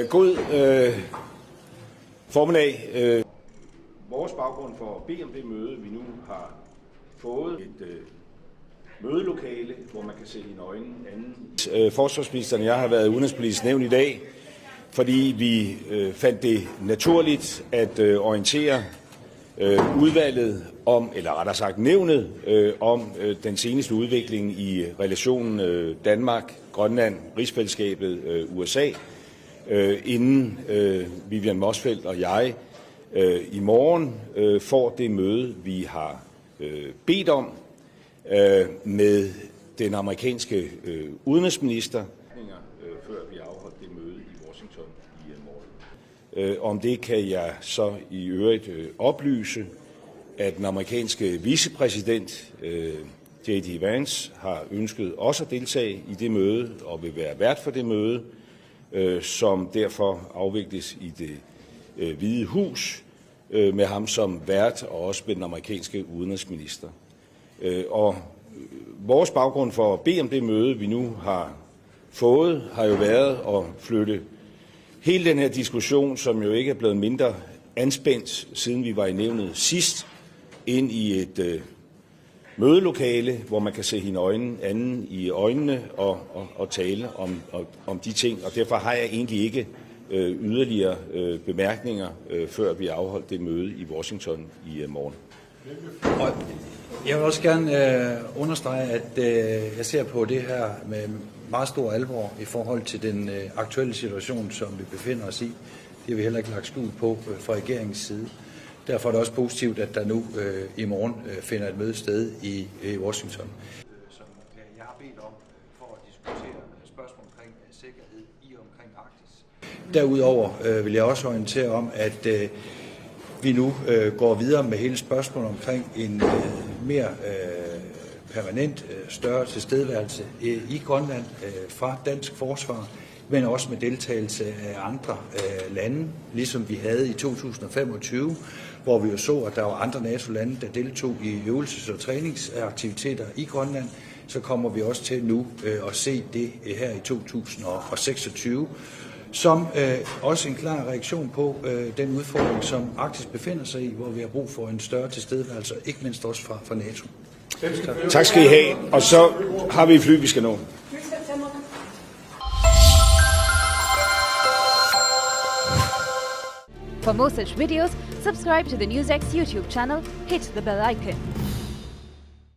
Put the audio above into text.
God formiddag. Vores baggrund for at bede om det møde, vi nu har fået et mødelokale, hvor man kan se hende i øjnene anden. Forsvarsministeren og jeg har været udenrigspolitisk nævnt i dag, fordi vi fandt det naturligt at orientere udvalget om, eller rettere sagt nævnet, om den seneste udvikling i relationen Danmark, Grønland, rigsfællesskabet, USA, inden Vivian Motzfeldt og jeg i morgen får det møde, vi har bedt om med den amerikanske udenrigsminister, før vi afholdt det møde i Washington i morgen. Om det kan jeg så i øvrigt oplyse, at den amerikanske vicepræsident J.D. Vance har ønsket også at deltage i det møde og vil være vært for det møde, som derfor afvikles i det Hvide Hus med ham som vært og også med den amerikanske udenrigsminister. Og vores baggrund for at bede om det møde, vi nu har fået, har jo været at flytte hele den her diskussion, som jo ikke er blevet mindre anspændt, siden vi var i nævnet sidst, ind i et mødelokale, hvor man kan se hende anden i øjnene og tale om de ting. Og derfor har jeg egentlig ikke yderligere bemærkninger, før vi afholdt det møde i Washington i morgen. Og jeg vil også gerne understrege, at jeg ser på det her med meget stor alvor i forhold til den aktuelle situation, som vi befinder os i. Det har vi heller ikke lagt skjul på fra regeringens side. Derfor er det også positivt, at der nu i morgen finder et møde sted i Washington. Som jeg har bedt om for at diskutere spørgsmål omkring sikkerhed i og omkring Arktis. Derudover vil jeg også orientere om, at vi nu går videre med hele spørgsmålet omkring en mere permanent, større tilstedeværelse i Grønland fra dansk forsvar, men også med deltagelse af andre lande, ligesom vi havde i 2025, hvor vi jo så, at der var andre NATO-lande, der deltog i øvelses- og træningsaktiviteter i Grønland. Så kommer vi også til nu at se det her i 2026, som også en klar reaktion på den udfordring, som Arktis befinder sig i, hvor vi har brug for en større tilstedeværelse, ikke mindst også fra NATO. Tak skal I have, og så har vi et fly, vi skal nå. For more such videos, subscribe to the NewsX YouTube channel, hit the bell icon.